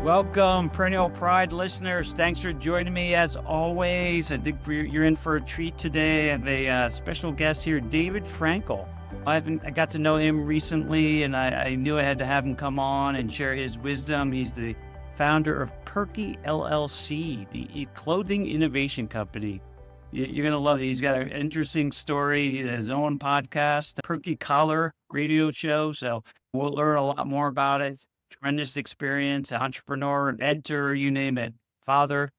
Welcome, Perennial Pride listeners. Thanks for joining me as always. I think you're in for a treat today. I have a special guest here, David Frankel. I got to know him recently, and I knew I had to have him come on and share his wisdom. He's the founder of Perky LLC, the clothing innovation company. You're going to love it. He's got an interesting story. He has his own podcast, Perky Collar radio show. So we'll learn a lot more about it. Tremendous experience, entrepreneur, mentor, you name it. Father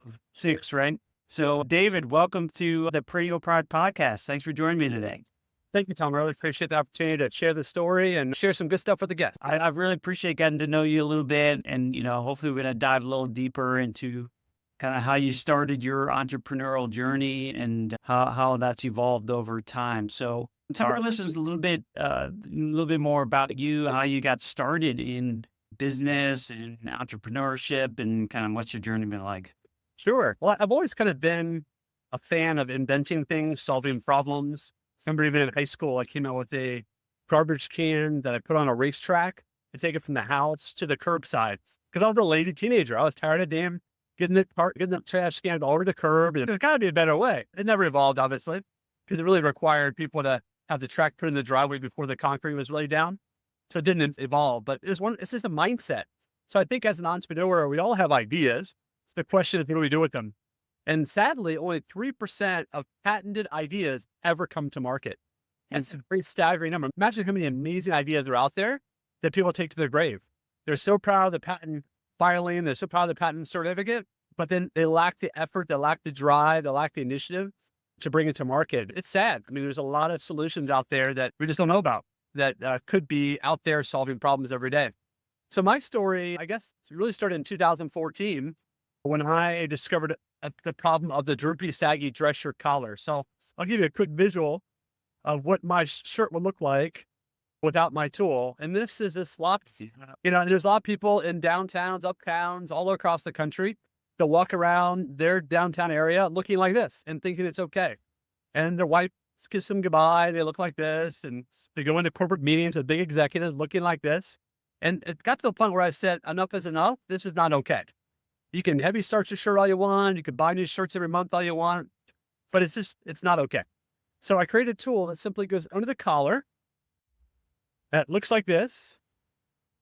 of 6, right? So, David, welcome to the Perennial Pride podcast. Thanks for joining me today. Thank you, Tom. I really appreciate the opportunity to share the story and share some good stuff with the guests. I really appreciate getting to know you a little bit. And, hopefully we're going to dive a little deeper into kind of how you started your entrepreneurial journey and how that's evolved over time. So, tell our listeners a little bit more about you, how you got started in business and entrepreneurship, and kind of what's your journey been like. Sure. Well, I've always kind of been a fan of inventing things, solving problems. I remember even in high school, I came out with a garbage can that I put on a racetrack to take it from the house to the curbside. Because I was a lady teenager. I was tired of getting the trash can all over the curb. And there's got to be a better way. It never evolved, obviously, because it really required people to have the track put in the driveway before the concrete was laid down. So it didn't evolve, but it's just a mindset. So I think as an entrepreneur, we all have ideas. The question is, what do we do with them? And sadly, only 3% of patented ideas ever come to market. And it's a very staggering number. Imagine how many amazing ideas are out there that people take to their grave. They're so proud of the patent filing. They're so proud of the patent certificate, but then they lack the effort, they lack the drive, they lack the initiative to bring it to market. It's sad. I mean, there's a lot of solutions out there that we just don't know about that could be out there solving problems every day. So my story, I guess, really started in 2014 when I discovered the problem of the droopy, saggy dress shirt collar. So I'll give you a quick visual of what my shirt would look like without my tool. And this is a slop. There's a lot of people in downtowns, uptowns, all across the country. They'll walk around their downtown area looking like this and thinking it's okay. And their wife kiss them goodbye. They look like this. And they go into corporate meetings with big executives looking like this. And it got to the point where I said, enough is enough. This is not okay. You can heavy starch your shirt all you want. You can buy new shirts every month all you want. But it's not okay. So I created a tool that simply goes under the collar. That looks like this.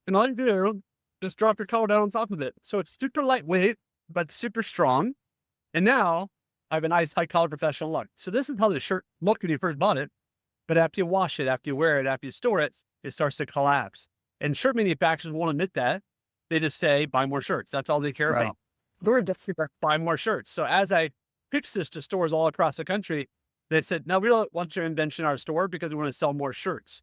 And all you do, just drop your collar down on top of it. So it's super lightweight, but super strong. And now I have a nice high collar professional look. So this is how the shirt looked when you first bought it. But after you wash it, after you wear it, after you store it, it starts to collapse. And shirt manufacturers won't admit that. They just say, buy more shirts. That's all they care about. We're just buy more shirts. So as I pitched this to stores all across the country, they said, no, we don't want your invention in our store because we want to sell more shirts.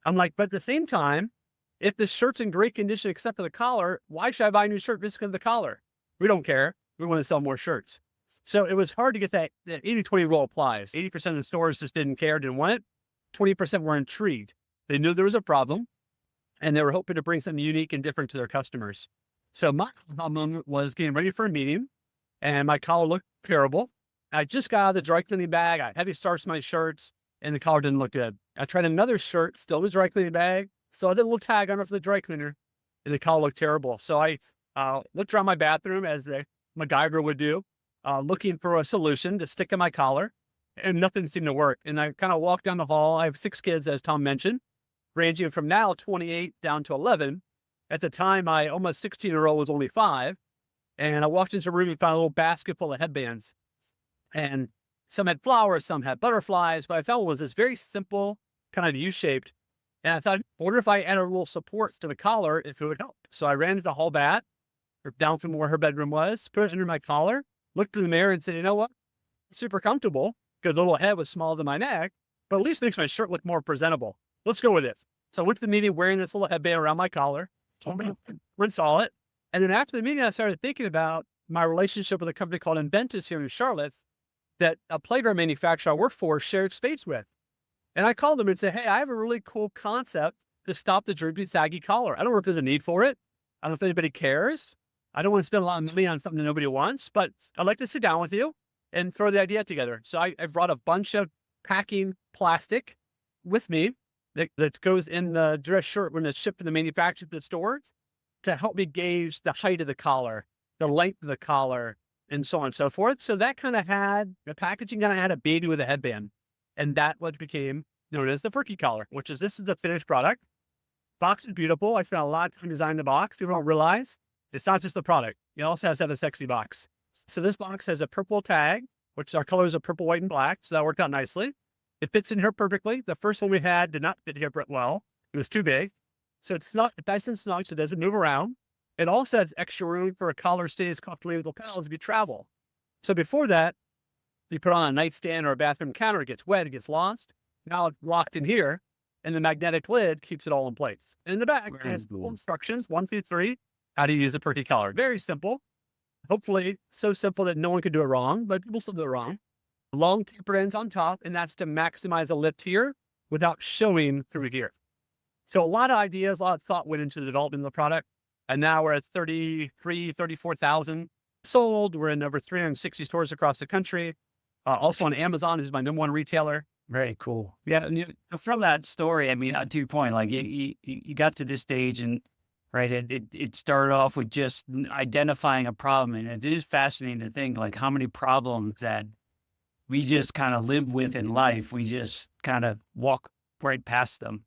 I'm like, but at the same time, if the shirt's in great condition except for the collar, why should I buy a new shirt just because of the collar? We don't care. We want to sell more shirts. So it was hard to get that 80-20 rule applies. 80% of the stores just didn't care, didn't want it. 20% were intrigued. They knew there was a problem and they were hoping to bring something unique and different to their customers. So my moment was getting ready for a meeting and my collar looked terrible. I just got out of the dry cleaning bag. I heavy starched my shirts and the collar didn't look good. I tried another shirt, still was dry cleaning bag. So I did a little tag on it for the dry cleaner and the collar looked terrible. So I looked around my bathroom as a MacGyver would do, looking for a solution to stick in my collar, and nothing seemed to work. And I kind of walked down the hall. I have 6 kids, as Tom mentioned, ranging from now 28 down to 11. At the time, my almost 16-year-old was only 5. And I walked into a room and found a little basket full of headbands. And some had flowers, some had butterflies, but I found was this very simple, kind of U-shaped. And I thought, I wonder if I add a little support to the collar, if it would help. So I ran to the hall bat, or down from where her bedroom was, put it under my collar, looked in the mirror and said, you know what? Super comfortable, because the little head was smaller than my neck, but at least makes my shirt look more presentable. Let's go with it. So I went to the meeting wearing this little headband around my collar, install it. And then after the meeting, I started thinking about my relationship with a company called Inventus here in Charlotte that a playground manufacturer I work for shared space with. And I called them and said, hey, I have a really cool concept to stop the droopy, saggy collar. I don't know if there's a need for it. I don't know if anybody cares. I don't want to spend a lot of money on something that nobody wants, but I'd like to sit down with you and throw the idea together. So I brought a bunch of packing plastic with me that goes in the dress shirt when it's shipped to the manufacturer to the stores. to help me gauge the height of the collar, the length of the collar, and so on and so forth. So that kind of had the packaging kind of had a baby with a headband. And that what became known as the Perky collar, which is this is the finished product. Box is beautiful. I spent a lot of time designing the box. People don't realize it's not just the product. It also has to have a sexy box. So this box has a purple tag, which our colors are purple, white, and black. So that worked out nicely. It fits in here perfectly. The first one we had did not fit here well. It was too big. So it's not nice and snug, so it doesn't move around. It also has extra room for a collar stays comfortably with lapels if you travel. So before that, you put on a nightstand or a bathroom counter, it gets wet, it gets lost. Now it's locked in here, and the magnetic lid keeps it all in place. And in the back, it has full instructions, 1 through 3, how to use a Perky collar. Very simple. Hopefully, so simple that no one could do it wrong, but people still do it wrong. Long taper ends on top, and that's to maximize the lift here without showing through here. So a lot of ideas, a lot of thought went into the development of the product. And now we're at 34,000 sold. We're in over 360 stores across the country. Also on Amazon is my #1 retailer. Very cool. Yeah. And from that story, I mean, to your point, like you got to this stage and right, it started off with just identifying a problem. And it is fascinating to think like how many problems that we just kind of live with in life. We just kind of walk right past them,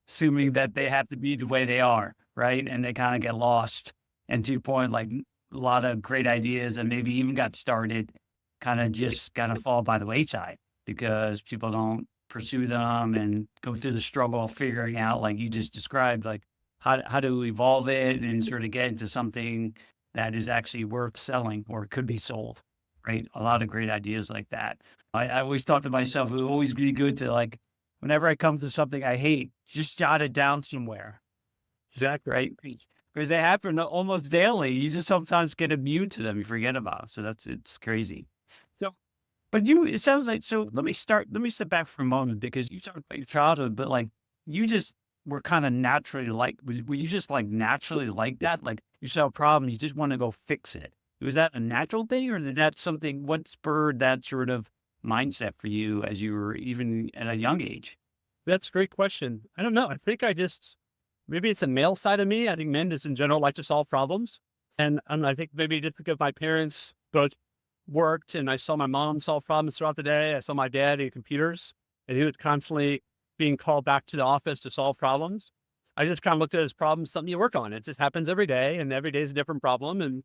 assuming that they have to be the way they are, right? And they kind of get lost. And to your point, like a lot of great ideas and maybe even got started kind of fall by the wayside because people don't pursue them and go through the struggle of figuring out, like you just described, like how to evolve it and sort of get into something that is actually worth selling or could be sold, right? A lot of great ideas like that. I always thought to myself, it would always be good to like, whenever I come to something I hate, just jot it down somewhere. Exactly. Right. Because they happen almost daily. You just sometimes get immune to them. You forget about them. So it's crazy. So, but it sounds like, so let me step back for a moment because you talked about your childhood, but like you just were kind of naturally like, were you just like naturally like that? Like you saw a problem, you just want to go fix it. Was that a natural thing or did that something, what spurred that sort of mindset for you as you were even at a young age? That's a great question. I don't know. I think maybe it's a male side of me. I think men just in general like to solve problems. And I think maybe just because my parents both worked and I saw my mom solve problems throughout the day. I saw my dad in computers and he was constantly being called back to the office to solve problems. I just kind of looked at it as problems, something you work on. It just happens every day and every day is a different problem and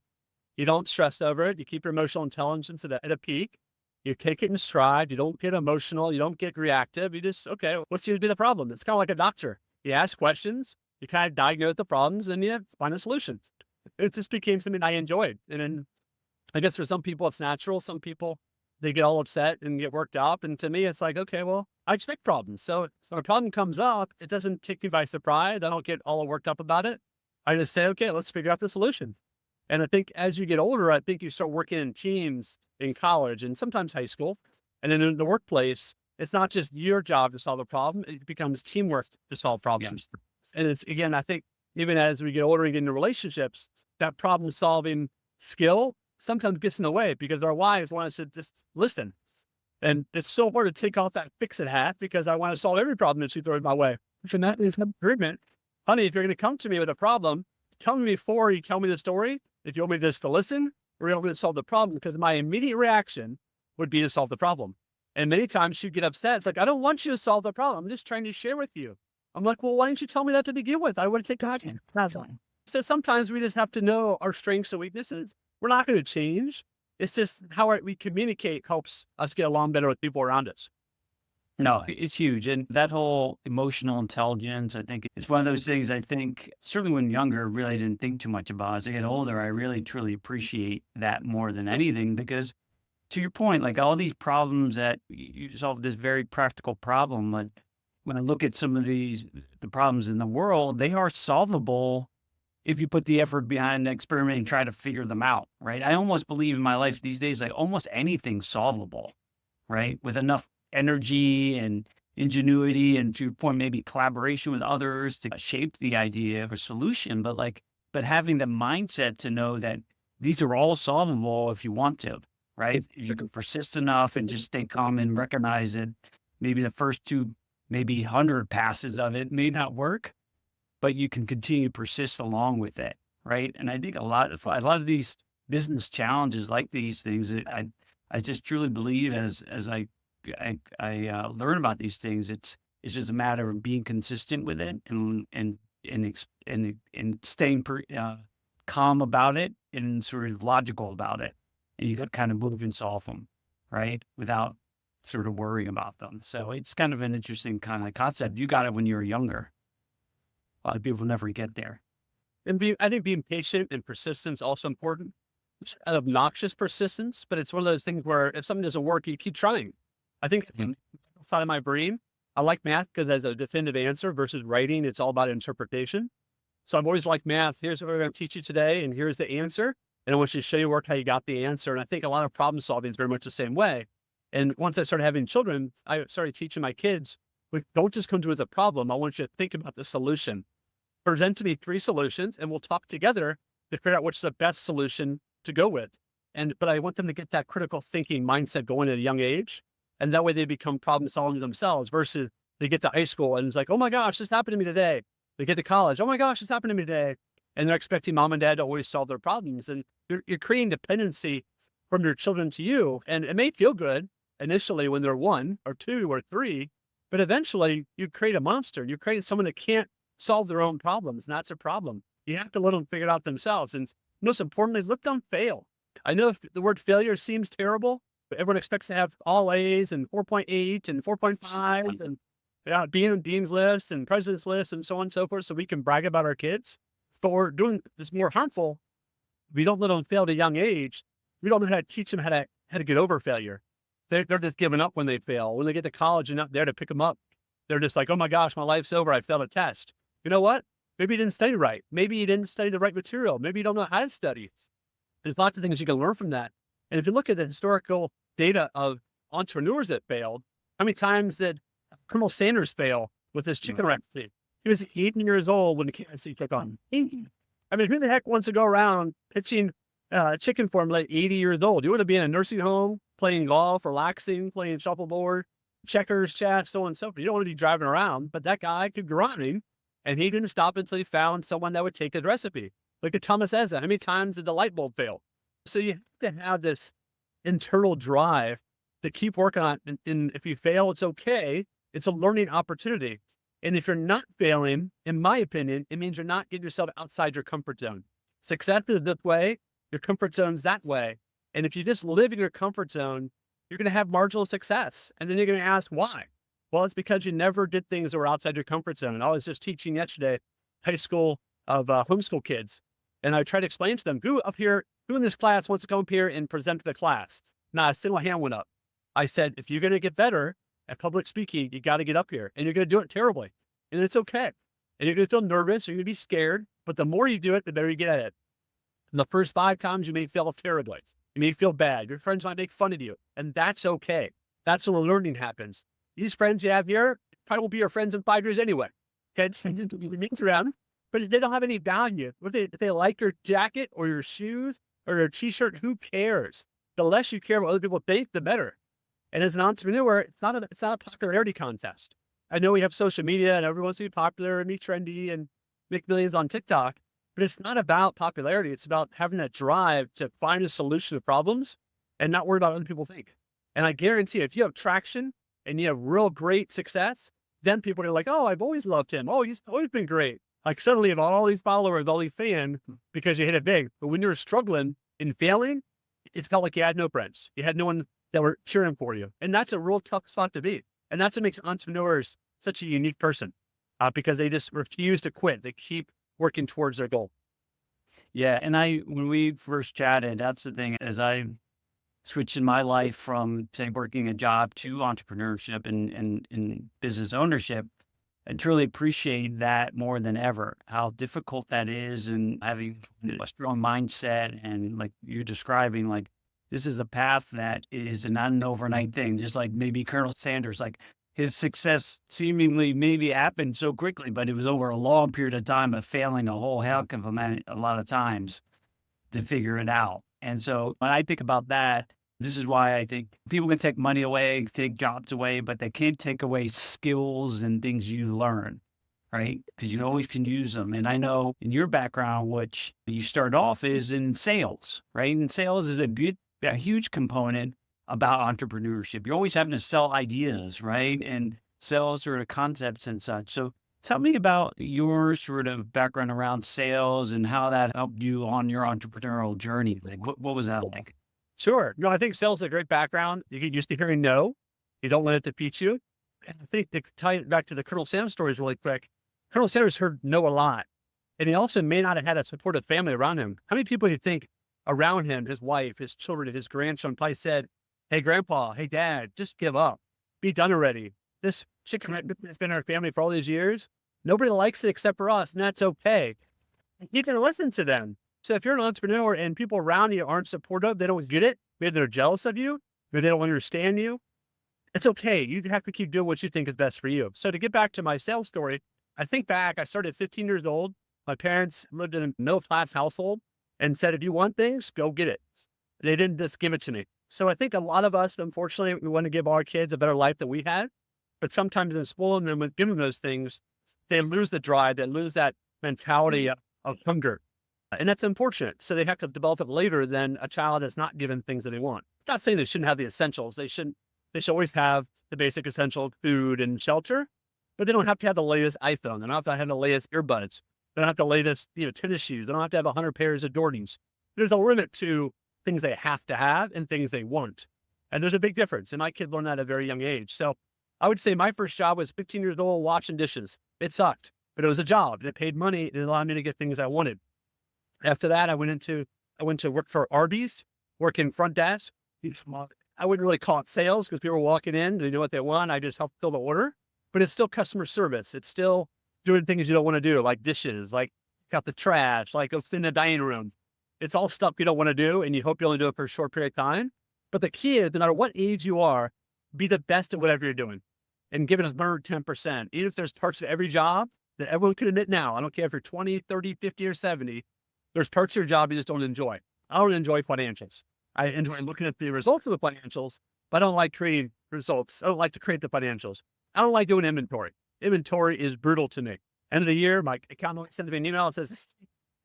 you don't stress over it. You keep your emotional intelligence at a peak. You take it in stride. You don't get emotional. You don't get reactive. You just, okay, what seems to be the problem? It's kind of like a doctor. You ask questions, you kind of diagnose the problems, and you find a solution. It just became something I enjoyed. And then I guess for some people, it's natural. Some people, they get all upset and get worked up. And to me, it's like, okay, well, I expect problems. So when a problem comes up, it doesn't take me by surprise. I don't get all worked up about it. I just say, okay, let's figure out the solution. And I think as you get older, I think you start working in teams in college and sometimes high school. And then in the workplace, it's not just your job to solve a problem. It becomes teamwork to solve problems. Yes. And it's, again, I think even as we get older and get into relationships, that problem solving skill sometimes gets in the way because our wives want us to just listen. And it's so hard to take off that fix-it hat because I want to solve every problem that she throws my way. So that is an agreement. Honey, if you're going to come to me with a problem, tell me before you tell me the story. If you want me just to listen, or you want me to solve the problem, because my immediate reaction would be to solve the problem. And many times she'd get upset. It's like, I don't want you to solve the problem. I'm just trying to share with you. I'm like, well, why didn't you tell me that to begin with? I would have taken action. So sometimes we just have to know our strengths and weaknesses. We're not going to change. It's just how we communicate helps us get along better with people around us. No, it's huge. And that whole emotional intelligence, I think it's one of those things I think certainly when younger, really didn't think too much about. As I get older, I really truly appreciate that more than anything, because to your point, like all these problems that you solve this very practical problem, like when I look at some of the problems in the world, they are solvable if you put the effort behind the experiment and try to figure them out, right? I almost believe in my life these days, like almost anything's solvable, right? With enough energy and ingenuity and to your point, maybe collaboration with others to shape the idea of a solution, but having the mindset to know that these are all solvable if you want to, right? If you can persist enough and just stay calm and recognize it, maybe the first two, maybe 100 passes of it may not work, but you can continue to persist along with it, right? And I think a lot of these business challenges like these things, I just truly believe as I learn about these things, it's just a matter of being consistent with it and staying calm about it and sort of logical about it, and you got to kind of move and solve them, right, without sort of worrying about them. So it's kind of an interesting kind of concept. You got it when you were younger. A lot of people never get there. And I think being patient and persistence also important. It's an obnoxious persistence, but it's one of those things where if something doesn't work, you keep trying. I think side of my brain, I like math because there's a definitive answer versus writing. It's all about interpretation. So I've always liked math. Here's what we're going to teach you today, and here's the answer. And I want you to show your work how you got the answer. And I think a lot of problem solving is very much the same way. And once I started having children, I started teaching my kids, don't just come to it as a problem. I want you to think about the solution. Present to me 3 solutions, and we'll talk together to figure out which is the best solution to go with. But I want them to get that critical thinking mindset going at a young age. And that way they become problem solving themselves versus they get to high school and it's like, oh my gosh, this happened to me today. They get to college. Oh my gosh, this happened to me today. And they're expecting mom and dad to always solve their problems. And you're creating dependency from your children to you. And it may feel good initially when they're 1 or 2 or 3, but eventually you create a monster. You create someone that can't solve their own problems. And that's a problem. You have to let them figure it out themselves. And most importantly is let them fail. I know the word failure seems terrible, but everyone expects to have all A's and 4.8 and 4.5 and being on dean's list and president's list and so on and so forth, so we can brag about our kids. But we're doing this more harmful. We don't let them fail at a young age. We don't know how to teach them how to get over failure. They're just giving up when they fail. When they get to college and not there to pick them up, they're just like, oh my gosh, my life's over. I failed a test. You know what? Maybe you didn't study right. Maybe you didn't study the right material. Maybe you don't know how to study. There's lots of things you can learn from that. And if you look at the historical data of entrepreneurs that failed, how many times did Colonel Sanders fail with his chicken recipe? He was 18 years old when the KFC took on. I mean, who the heck wants to go around pitching chicken for him like 80 years old? You want to be in a nursing home, playing golf, relaxing, playing shuffleboard, checkers, chess, so on and so forth. You don't want to be driving around, but that guy could grind, and he didn't stop until he found someone that would take his recipe. Look at Thomas Edison. How many times did the light bulb fail? So you have to have this internal drive to keep working on it. And if you fail, it's okay. It's a learning opportunity. And if you're not failing, in my opinion, it means you're not getting yourself outside your comfort zone. Success is this way. Your comfort zone's that way. And if you just live in your comfort zone, you're going to have marginal success. And then you're going to ask why? Well, it's because you never did things that were outside your comfort zone. And I was just teaching yesterday, high school of homeschool kids. And I tried to explain to them, who in this class wants to come up here and present to the class? Not a single hand went up. I said, if you're going to get better at public speaking, you got to get up here, and you're going to do it terribly. And it's okay. And you're going to feel nervous, you're going to be scared, but the more you do it, the better you get at it. And the first 5 times you may fail terribly. You may feel bad. Your friends might make fun of you, and that's okay. That's when learning happens. These friends you have here probably won't be your friends in 5 years anyway. Okay, mix around, but if they don't have any value, if they like your jacket or your shoes or your t-shirt, who cares? The less you care what other people think, the better. And as an entrepreneur, it's not a popularity contest. I know we have social media and everyone wants to be popular and be trendy and make millions on TikTok, but it's not about popularity. It's about having that drive to find a solution to problems and not worry about what other people think. And I guarantee you, if you have traction and you have real great success, then people are like, oh, I've always loved him. Oh, he's always been great. Like suddenly you have all these followers, all these fans because you hit it big. But when you're struggling and failing, it felt like you had no friends. You had no one that were cheering for you. And that's a real tough spot to be. And that's what makes entrepreneurs such a unique person because they just refuse to quit. They keep working towards their goal. Yeah. And when we first chatted, that's the thing, as I switched in my life from, say, working a job to entrepreneurship and business ownership, I truly appreciate that more than ever, how difficult that is, and having a strong mindset. And like you're describing, like this is a path that is not an overnight thing, just like maybe Colonel Sanders, like his success seemingly maybe happened so quickly, but it was over a long period of time of failing a whole heck of a lot of times to figure it out. And so when I think about that, this is why I think people can take money away, take jobs away, but they can't take away skills and things you learn, right? Because you always can use them. And I know in your background, which you start off is in sales, right? And sales is a huge component about entrepreneurship. You're always having to sell ideas, right? And sell sort of concepts and such. So tell me about your sort of background around sales and how that helped you on your entrepreneurial journey. Like, what was that like? Sure. No, I think sales is a great background. You get used to hearing no. You don't let it defeat you. And I think to tie it back to the Colonel Sanders stories really quick, Colonel Sanders heard no a lot. And he also may not have had a supportive family around him. How many people do you think around him, his wife, his children, his grandchildren probably said, hey, grandpa, hey, dad, just give up. Be done already. This chicken has been in our family for all these years. Nobody likes it except for us, and that's okay. You can listen to them. So if you're an entrepreneur and people around you aren't supportive, they don't get it, maybe they're jealous of you, maybe they don't understand you, it's okay. You have to keep doing what you think is best for you. So to get back to my sales story, I think back, I started at 15 years old. My parents lived in a middle-class household and said, if you want things, go get it. They didn't just give it to me. So I think a lot of us, unfortunately, we want to give our kids a better life than we had. But sometimes in spoiling them with giving them those things, they lose the drive, they lose that mentality of hunger. And that's unfortunate. So they have to develop it later than a child that's not given things that they want. I'm not saying they shouldn't have the essentials. They should always have the basic essential food and shelter, but they don't have to have the latest iPhone. They don't have to have the latest earbuds. They don't have the latest, tennis shoes. They don't have to have 100 pairs of Jordans. There's a limit to things they have to have and things they want. And there's a big difference. And my kid learned that at a very young age. So I would say my first job was 15 years old, washing dishes. It sucked, but it was a job and it paid money. And it allowed me to get things I wanted. After that, I went to work for Arby's, working front desk. I wouldn't really call it sales because people were walking in, they know what they want. I just helped fill the order, but it's still customer service. It's still doing things you don't want to do, like dishes, like cut the trash, like go in the dining room. It's all stuff you don't want to do, and you hope you only do it for a short period of time. But the key is, no matter what age you are, be the best at whatever you're doing and give it a bird 10%. Even if there's parts of every job that everyone can admit now, I don't care if you're 20, 30, 50, or 70, there's parts of your job you just don't enjoy. I don't enjoy financials. I enjoy looking at the results of the financials, but I don't like creating results. I don't like to create the financials. I don't like doing inventory. Inventory is brutal to me. End of the year, my accountant sends me an email and says,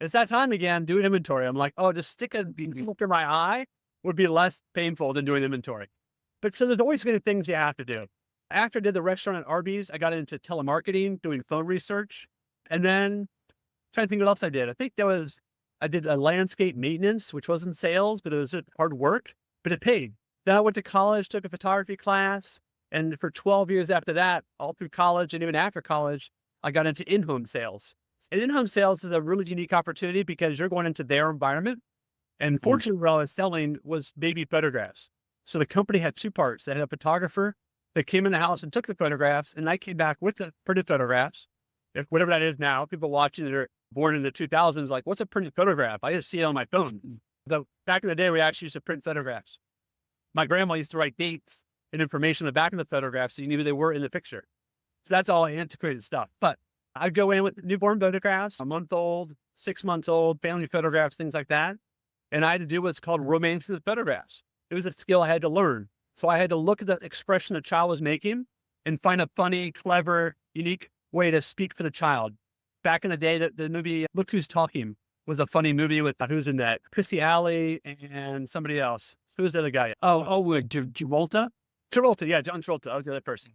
it's that time again, do inventory. I'm like, oh, just stick a needle through my eye would be less painful than doing inventory. But so there's always going to be things you have to do. After I did the restaurant at Arby's, I got into telemarketing, doing phone research, and then trying to think what else I did. I did a landscape maintenance, which wasn't sales, but it was hard work, but it paid. Then I went to college, took a photography class. And for 12 years after that, all through college and even after college, I got into in-home sales. And in-home sales is a really unique opportunity because you're going into their environment. And fortunately, what I was selling was baby photographs. So the company had two parts. They had a photographer that came in the house and took the photographs, and I came back with the printed photographs. If whatever that is now, people watching that are born in the 2000s, like, what's a printed photograph? I just see it on my phone. So back in the day, we actually used to print photographs. My grandma used to write dates and information on the back of the photographs so you knew who they were in the picture. So that's all antiquated stuff. But I'd go in with newborn photographs, a month old, 6 months old, family photographs, things like that. And I had to do what's called romancing the photographs. It was a skill I had to learn. So I had to look at the expression the child was making and find a funny, clever, unique way to speak for the child. Back in the day, the movie Look Who's Talking was a funny movie with, who's in that? Chrissy Alley and somebody else. Who's the other guy? Travolta? Travolta, yeah, John Travolta. I was the other person.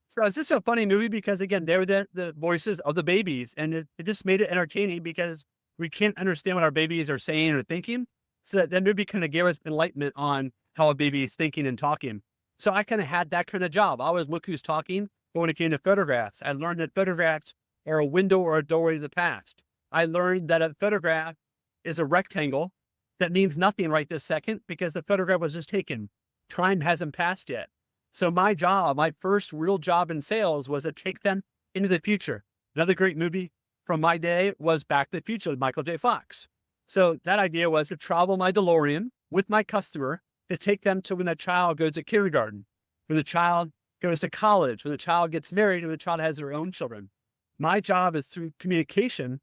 So it's just a funny movie because, again, they were the voices of the babies, and it just made it entertaining because we can't understand what our babies are saying or thinking. So that movie kind of gave us enlightenment on how a baby is thinking and talking. So I kind of had that kind of job. I always look who's talking, but when it came to photographs, I learned that photographs are a window or a doorway to the past. I learned that a photograph is a rectangle that means nothing right this second because the photograph was just taken. Time hasn't passed yet. So my job, my first real job in sales was to take them into the future. Another great movie from my day was Back to the Future with Michael J. Fox. So that idea was to travel my DeLorean with my customer to take them to when the child goes to kindergarten, when the child goes to college, when the child gets married, and the child has their own children. My job is through communication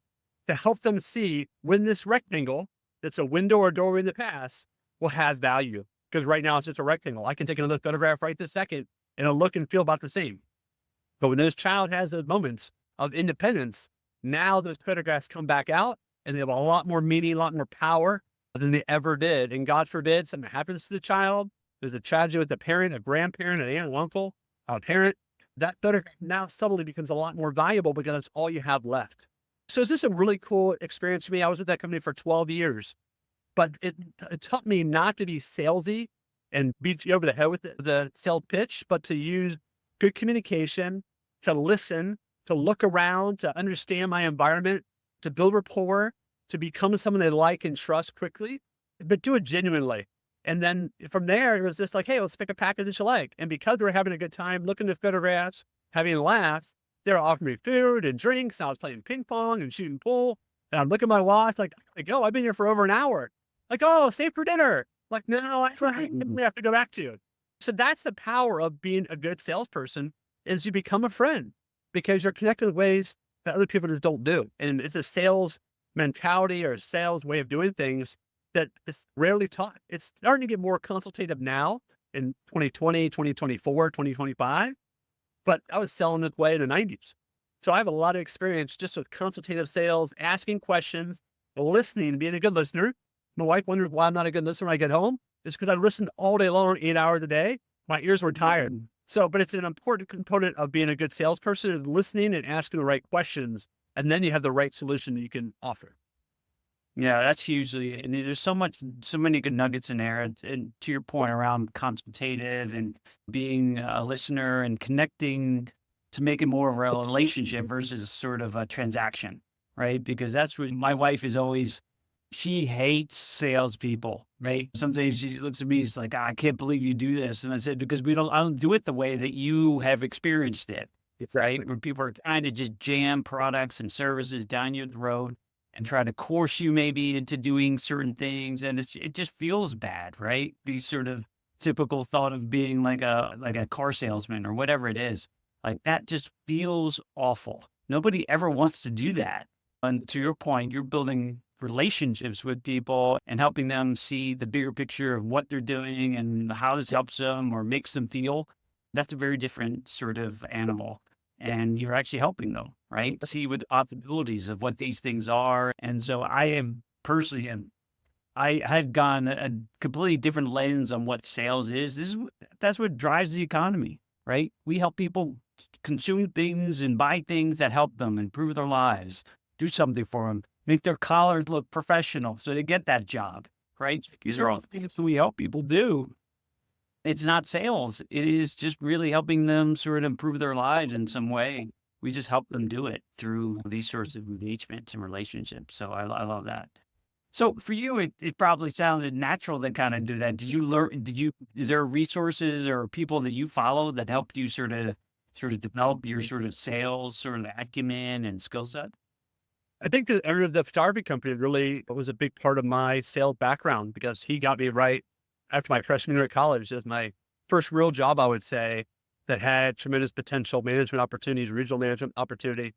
to help them see when this rectangle, that's a window or doorway in the past, has value. Because right now it's just a rectangle. I can take another photograph right this second and it'll look and feel about the same. But when this child has those moments, of independence, now those photographs come back out and they have a lot more meaning, a lot more power than they ever did. And God forbid something happens to the child. There's a tragedy with a parent, a grandparent, an aunt, an uncle, a parent. That photograph now suddenly becomes a lot more valuable because that's all you have left. So it's just a really cool experience for me. I was with that company for 12 years, but it taught me not to be salesy and beat you over the head with the sales pitch, but to use good communication, to listen, to look around, to understand my environment, to build rapport, to become someone they like and trust quickly, but do it genuinely. And then from there, it was just like, hey, let's pick a package that you like. And because we're having a good time looking at photographs, having laughs, they're offering me food and drinks. And I was playing ping pong and shooting pool. And I'm looking at my watch, like, oh, I've been here for over an hour. Like, oh, stay for dinner. Like, no, we have to go back to. So that's the power of being a good salesperson, is you become a friend because you're connected with ways that other people just don't do. And it's a sales mentality or a sales way of doing things that is rarely taught. It's starting to get more consultative now in 2020, 2024, 2025, but I was selling this way in the 90s. So I have a lot of experience just with consultative sales, asking questions, listening, being a good listener. My wife wonders why I'm not a good listener when I get home. It's because I listened all day long, 8 hours a day. My ears were tired. So, but it's an important component of being a good salesperson, is listening and asking the right questions. And then you have the right solution that you can offer. Yeah, that's hugely, and there's so many good nuggets in there. And to your point around consultative and being a listener and connecting to make it more of a relationship versus sort of a transaction, right? Because that's what my wife is always, she hates salespeople, right? Sometimes she looks at me, she's like, I can't believe you do this. And I said, because I don't do it the way that you have experienced it, right? Where people are trying to just jam products and services down your throat and try to coerce you maybe into doing certain things. And it just feels bad, right? These sort of typical thought of being like a car salesman or whatever it is. Like that just feels awful. Nobody ever wants to do that. And to your point, you're building relationships with people and helping them see the bigger picture of what they're doing and how this helps them or makes them feel. That's a very different sort of animal. And you're actually helping them, right? See with possibilities of what these things are. And so I am personally, and I have gone a completely different lens on what sales is. That's what drives the economy, right? We help people consume things and buy things that help them improve their lives, do something for them, make their collars look professional so they get that job, right? These are all things that we help people do. It's not sales. It is just really helping them sort of improve their lives in some way. We just help them do it through these sorts of engagements and relationships. So I love that. So for you, it probably sounded natural to kind of do that. Is there resources or people that you follow that helped you sort of develop your sort of sales sort of acumen and skill set? I think the owner of the photography company really was a big part of my sales background because he got me right after my freshman year at college. It was my first real job, I would say, that had tremendous potential management opportunities, regional management opportunity.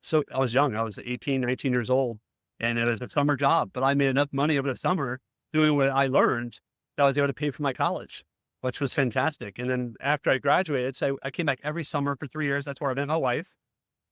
So I was young. I was 18, 19 years old, and it was a summer job. But I made enough money over the summer doing what I learned that I was able to pay for my college, which was fantastic. And then after I graduated, so I came back every summer for 3 years. That's where I met my wife.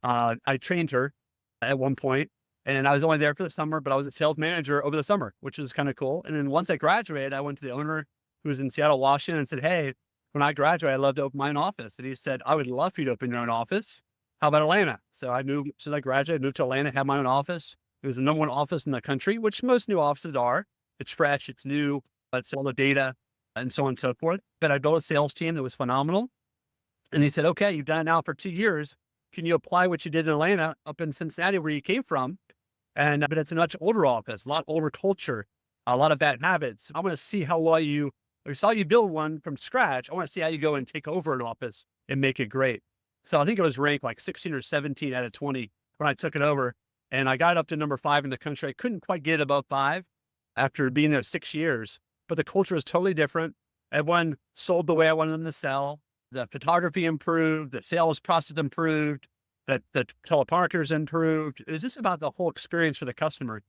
I trained her at one point, and I was only there for the summer, but I was a sales manager over the summer, which was kind of cool. And then once I graduated, I went to the owner who was in Seattle, Washington, and said, hey, when I graduate, I'd love to open my own office. And he said, I would love for you to open your own office. How about Atlanta? So I moved, so I graduated, moved to Atlanta, had my own office. It was the number one office in the country, which most new offices are. It's fresh, it's new, it's all the data and so on and so forth. But I built a sales team that was phenomenal. And he said, okay, you've done it now for 2 years. Can you apply what you did in Atlanta up in Cincinnati where you came from? And but it's a much older office, a lot older culture, a lot of bad habits. I want to see how well I saw you build one from scratch. I want to see how you go and take over an office and make it great. So I think it was ranked like 16 or 17 out of 20 when I took it over. And I got up to number 5 in the country. I couldn't quite get above 5 after being there 6 years, but the culture was totally different. Everyone sold the way I wanted them to sell. The photography improved, the sales process improved, that the telemarketers improved. It was just about the whole experience for the customer.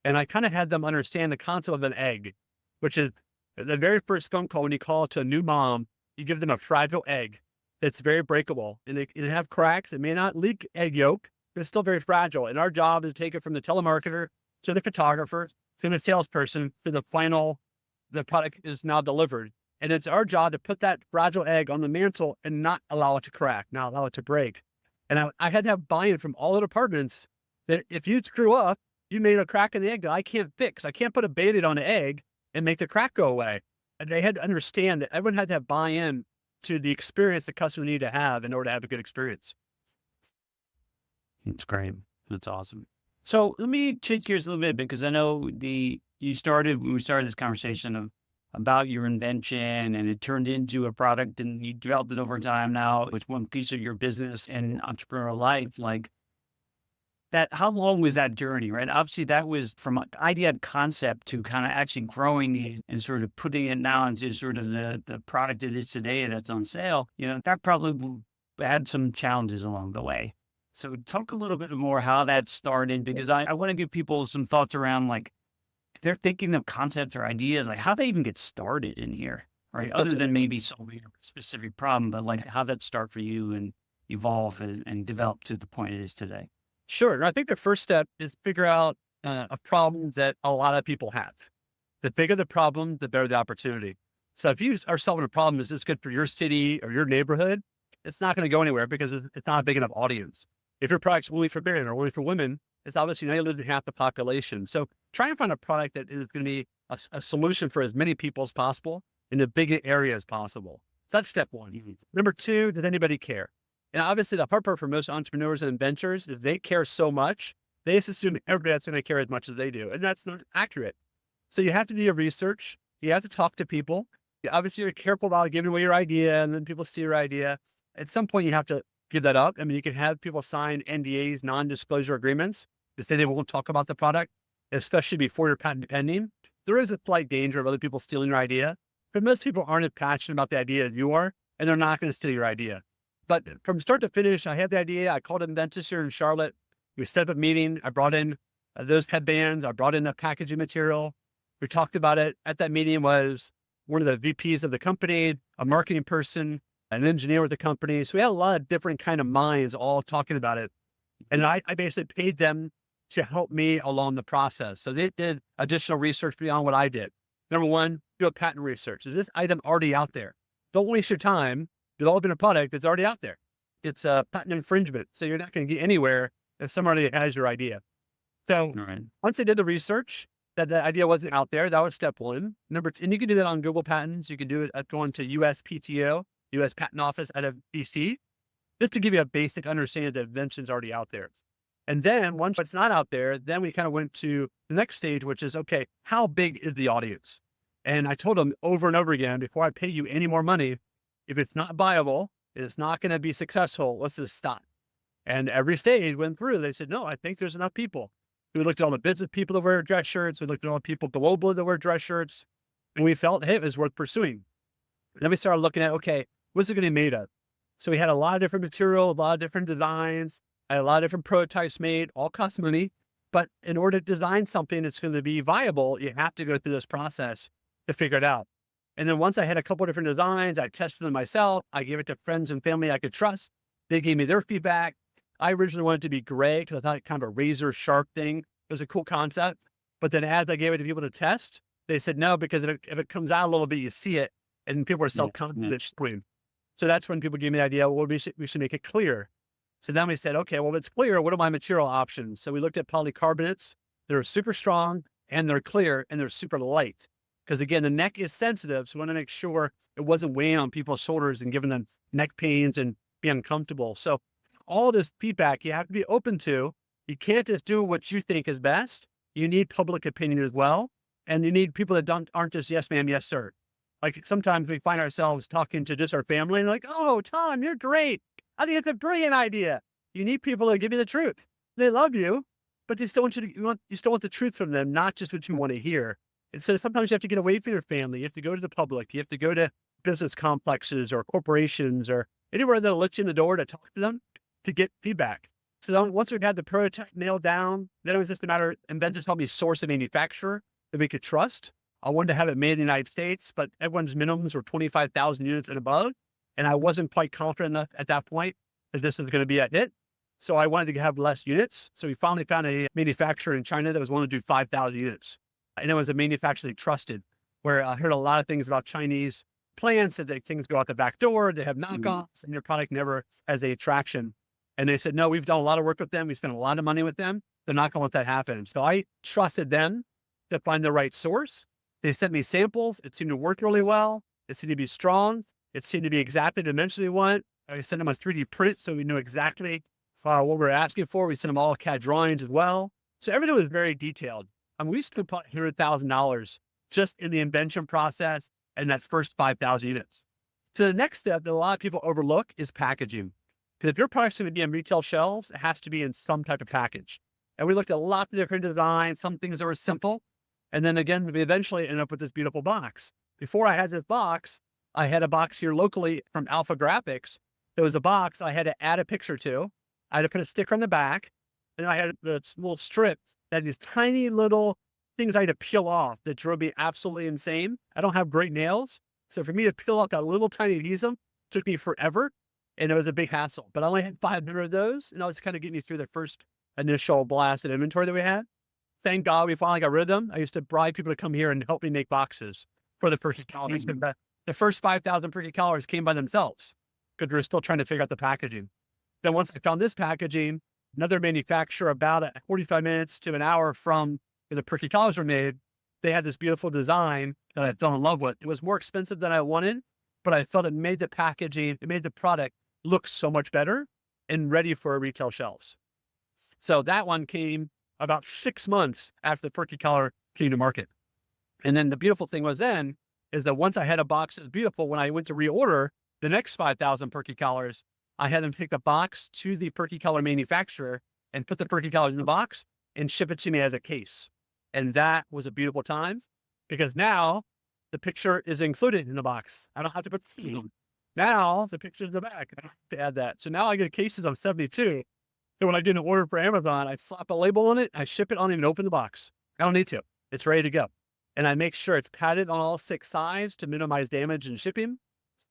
And I kind of had them understand the concept of an egg, which is the very first phone call when you call to a new mom, you give them a fragile egg that's very breakable. And it have cracks. It may not leak egg yolk, but it's still very fragile. And our job is to take it from the telemarketer to the photographer to the salesperson to the product is now delivered. And it's our job to put that fragile egg on the mantle and not allow it to crack, not allow it to break. And I had to have buy-in from all the departments that if you screw up, you made a crack in the egg that I can't fix. I can't put a Band-Aid on the egg and make the crack go away. And they had to understand that everyone had to have buy-in to the experience the customer needed to have in order to have a good experience. That's great. That's awesome. So let me change gears a little bit because I know when we started this conversation about your invention and it turned into a product and you developed it over time now. It's one piece of your business and entrepreneurial life. Like that, how long was that journey, right? Obviously that was from idea to concept to kind of actually growing it and sort of putting it now into sort of the product it is today that's on sale. That probably had some challenges along the way. So talk a little bit more how that started, because I want to give people some thoughts around like, if they're thinking of concepts or ideas, like how they even get started in here, right? Other than maybe solving a specific problem, but like how that start for you and evolve and develop to the point it is today. Sure. And I think the first step is figure out a problem that a lot of people have. The bigger the problem, the better the opportunity. So if you are solving a problem that's just good for your city or your neighborhood, it's not going to go anywhere because it's not a big enough audience. If your product's only for men or only for women, it's obviously not limited to half the population. So try and find a product that is going to be a solution for as many people as possible in the big area as possible. So that's step one. Number two, does anybody care? And obviously the hard part for most entrepreneurs and inventors is they care so much, they just assume everybody else is going to care as much as they do. And that's not accurate. So you have to do your research. You have to talk to people. Obviously you're careful about giving away your idea and then people see your idea. At some point you have to give that up. I mean, you can have people sign NDAs, non-disclosure agreements, to say they won't talk about the product, especially before your patent pending. There is a slight danger of other people stealing your idea, but most people aren't as passionate about the idea as you are, and they're not going to steal your idea. But from start to finish, I had the idea. I called Inventus here in Charlotte. We set up a meeting. I brought in those headbands. I brought in the packaging material. We talked about it. At that meeting was one of the VPs of the company, a marketing person, an engineer with the company. So we had a lot of different kind of minds all talking about it. And I basically paid them to help me along the process. So they did additional research beyond what I did. Number one, do a patent research. Is this item already out there? Don't waste your time developing a product that's already out there. It's a patent infringement. So you're not going to get anywhere if somebody has your idea. So once they did the research, that the idea wasn't out there, that was step one. Number two, and you can do that on Google Patents. You can do it at going to USPTO, U.S. Patent Office out of DC, just to give you a basic understanding that invention's already out there. And then once it's not out there, then we kind of went to the next stage, which is, okay, how big is the audience? And I told them over and over again, before I pay you any more money, if it's not viable, it's not going to be successful, let's just stop. And every stage went through, they said, no, I think there's enough people. We looked at all the business people that wear dress shirts. We looked at all the people globally that wear dress shirts. And we felt, hey, it was worth pursuing. And then we started looking at, okay, what's it going to be made of? So we had a lot of different material, a lot of different designs, I had a lot of different prototypes made, all cost money. But in order to design something that's going to be viable, you have to go through this process to figure it out. And then once I had a couple of different designs, I tested them myself. I gave it to friends and family I could trust. They gave me their feedback. I originally wanted it to be gray because I thought it kind of a razor sharp thing. It was a cool concept. But then as I gave it to people to test, they said no, because if it comes out a little bit, you see it, and people are self-confident. So that's when people gave me the idea, well, we should make it clear. So then we said, okay, well, if it's clear, what are my material options? So we looked at polycarbonates. They're super strong and they're clear and they're super light. Because again, the neck is sensitive. So we want to make sure it wasn't weighing on people's shoulders and giving them neck pains and be uncomfortable. So all this feedback you have to be open to. You can't just do what you think is best. You need public opinion as well. And you need people that aren't just yes, ma'am, yes, sir. Like sometimes we find ourselves talking to just our family and like, oh, Tom, you're great. I think it's a brilliant idea. You need people that give you the truth. They love you, but they still want you still want the truth from them, not just what you want to hear. And so sometimes you have to get away from your family. You have to go to the public. You have to go to business complexes or corporations or anywhere that'll let you in the door to talk to them to get feedback. So then once we had the prototype nailed down, then it was just a matter, and then just help me source a manufacturer that we could trust. I wanted to have it made in the United States, but everyone's minimums were 25,000 units and above. And I wasn't quite confident enough at that point that this was going to be a hit. So I wanted to have less units. So we finally found a manufacturer in China that was willing to do 5,000 units. And it was a manufacturer they trusted, where I heard a lot of things about Chinese plants that things go out the back door, they have knockoffs, and your product never has a traction. And they said, no, we've done a lot of work with them. We spent a lot of money with them. They're not going to let that happen. So I trusted them to find the right source. They sent me samples. It seemed to work really well. It seemed to be strong. It seemed to be exactly the dimension we want. I sent them a 3D print so we knew exactly what we were asking for. We sent them all CAD drawings as well. So everything was very detailed. I mean, we spent about $100,000 just in the invention process and that first 5,000 units. So the next step that a lot of people overlook is packaging. Because if your product's going to be on retail shelves, it has to be in some type of package. And we looked at a lot of different designs, some things that were simple. And then again, we eventually ended up with this beautiful box. Before I had this box, I had a box here locally from Alpha Graphics. There was a box I had to add a picture to. I had to put a sticker on the back. And I had this little strip that had these tiny little things I had to peel off that drove me absolutely insane. I don't have great nails. So for me to peel off that little tiny adhesive took me forever. And it was a big hassle. But I only had 500 of those. And that was kind of getting me through the first initial blast of inventory that we had. Thank God we finally got rid of them. I used to bribe people to come here and help me make boxes for the Perky colors. The first 5,000 Perky colors came by themselves because we were still trying to figure out the packaging. Then once I found this packaging, another manufacturer about 45 minutes to an hour from where the Perky colors were made, they had this beautiful design that I fell in love with. It was more expensive than I wanted, but I felt it made the packaging, it made the product look so much better and ready for retail shelves. So that one came about 6 months after the Perky color came to market. And then the beautiful thing was then is that once I had a box that was beautiful, when I went to reorder the next 5,000 Perky colors, I had them take the box to the Perky color manufacturer and put the Perky colors in the box and ship it to me as a case. And that was a beautiful time because now the picture is included in the box. I don't have to put the now the picture's in the back. I don't have to add that. So now I get cases on 72. So when I do an order for Amazon, I slap a label on it, I ship it, I don't even open the box. I don't need to. It's ready to go. And I make sure it's padded on all 6 sides to minimize damage in shipping.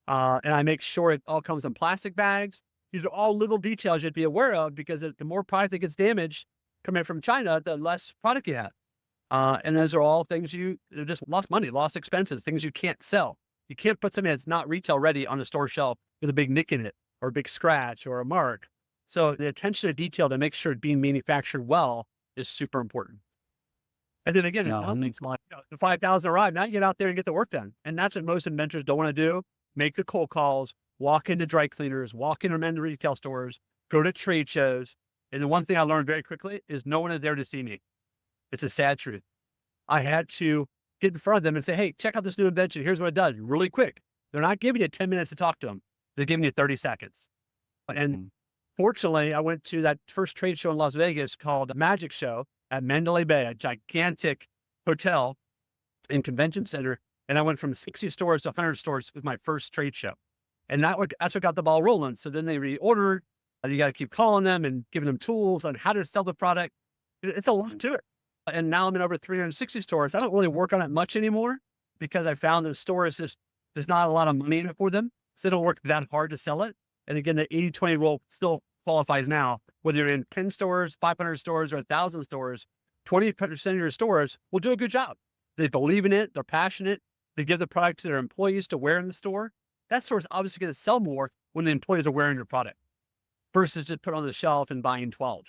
And I make sure it all comes in plastic bags. These are all little details you have to be aware of because the more product that gets damaged coming from China, the less product you have. And those are all things they're just lost money, lost expenses, things you can't sell. You can't put something that's not retail ready on the store shelf with a big nick in it or a big scratch or a mark. So the attention to detail to make sure it's being manufactured well is super important. And then again, the 5,000 arrived. Now you get out there and get the work done. And that's what most inventors don't want to do. Make the cold calls, walk into dry cleaners, walk into retail stores, go to trade shows. And the one thing I learned very quickly is no one is there to see me. It's a sad truth. I had to get in front of them and say, hey, check out this new invention. Here's what it does really quick. They're not giving you 10 minutes to talk to them. They're giving you 30 seconds. And fortunately, I went to that first trade show in Las Vegas called the Magic Show at Mandalay Bay, a gigantic hotel and convention center. And I went from 60 stores to 100 stores with my first trade show. And that's what got the ball rolling. So then they reordered. You got to keep calling them and giving them tools on how to sell the product. It's a lot to it. And now I'm in over 360 stores. I don't really work on it much anymore because I found those stores there's not a lot of money in it for them. So they don't work that hard to sell it. And again, the 80-20 rule still qualifies now. Whether you're in 10 stores, 500 stores, or 1,000 stores, 20% of your stores will do a good job. They believe in it. They're passionate. They give the product to their employees to wear in the store. That store is obviously going to sell more when the employees are wearing your product versus just put on the shelf and buying 12.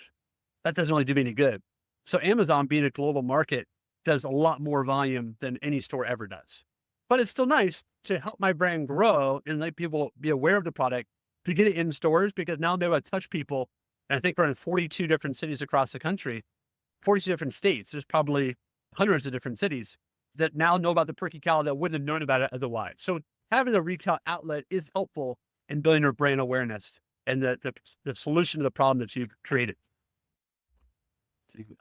That doesn't really do me any good. So Amazon, being a global market, does a lot more volume than any store ever does. But it's still nice to help my brand grow and let people be aware of the product to get it in stores because now they're able to touch people. And I think we're in 42 different cities across the country, 42 different states. There's probably hundreds of different cities that now know about the Perky Cow that wouldn't have known about it otherwise. So having a retail outlet is helpful in building your brand awareness and the solution to the problem that you've created.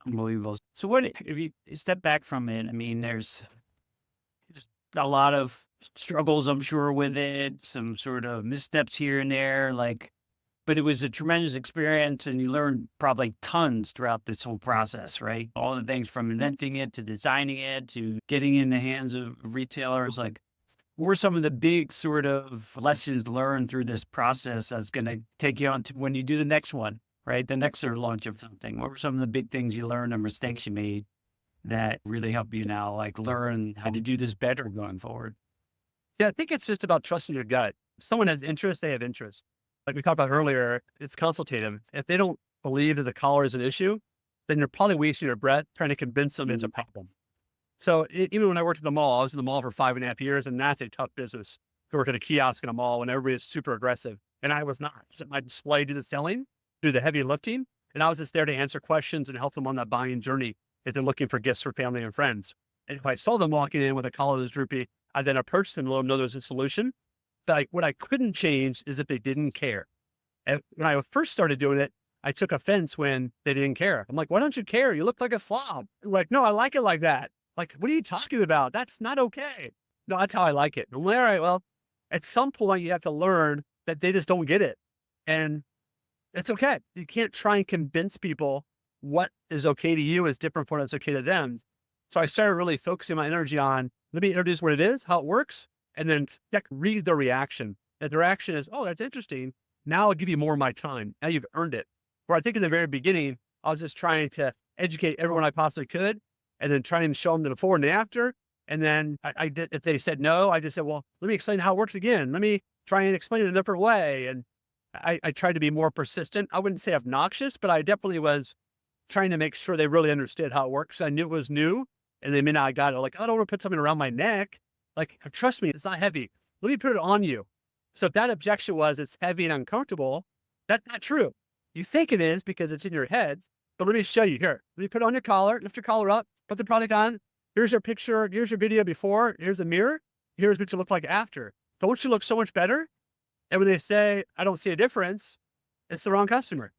Unbelievable. So what, if you step back from it, I mean, there's a lot of struggles, I'm sure, with it, some sort of missteps here and there, but it was a tremendous experience and you learned probably tons throughout this whole process, right? All the things from inventing it to designing it to getting in the hands of retailers. What were some of the big sort of lessons learned through this process that's going to take you on to when you do the next one? right? The next sort of launch of something. What were some of the big things you learned or mistakes you made that really help you now, like learn how to do this better going forward? Yeah, I think it's just about trusting your gut. If someone has interest, they have interest. Like we talked about earlier, it's consultative. If they don't believe that the collar is an issue, then you're probably wasting your breath trying to convince them it's a problem. So even when I worked at the mall, I was in the mall for 5.5 years, and that's a tough business to work at a kiosk in a mall when everybody is super aggressive. And I was not. Just my display, do the selling, do the heavy lifting. And I was just there to answer questions and help them on that buying journey if they're looking for gifts for family and friends. And if I saw them walking in with a collar that's droopy, I then approached them and let them know there's a solution. But what I couldn't change is if they didn't care. And when I first started doing it, I took offense when they didn't care. I'm like, why don't you care? You look like a slob. They're like, no, I like it like that. Like, what are you talking about? That's not okay. No, that's how I like it. I'm like, all right, well, at some point you have to learn that they just don't get it. And it's okay. You can't try and convince people what is okay to you is different from what's okay to them. So I started really focusing my energy on, let me introduce what it is, how it works, and then read their reaction. If the reaction is, oh, that's interesting. Now I'll give you more of my time. Now you've earned it. Where I think in the very beginning, I was just trying to educate everyone I possibly could, and then trying to show them the before and the after. And then I did, if they said no, I just said, well, let me explain how it works again. Let me try and explain it a different way. And I tried to be more persistent. I wouldn't say obnoxious, but I definitely was trying to make sure they really understood how it works. I knew it was new, and they may not got it. Like, I don't want to put something around my neck. Like, trust me, it's not heavy. Let me put it on you. So if that objection was it's heavy and uncomfortable, that's not true. You think it is because it's in your head, but let me show you here. Let me put it on your collar, lift your collar up, put the product on. Here's your picture. Here's your video before. Here's a mirror. Here's what you look like after. Don't you look so much better? And when they say, I don't see a difference, it's the wrong customer.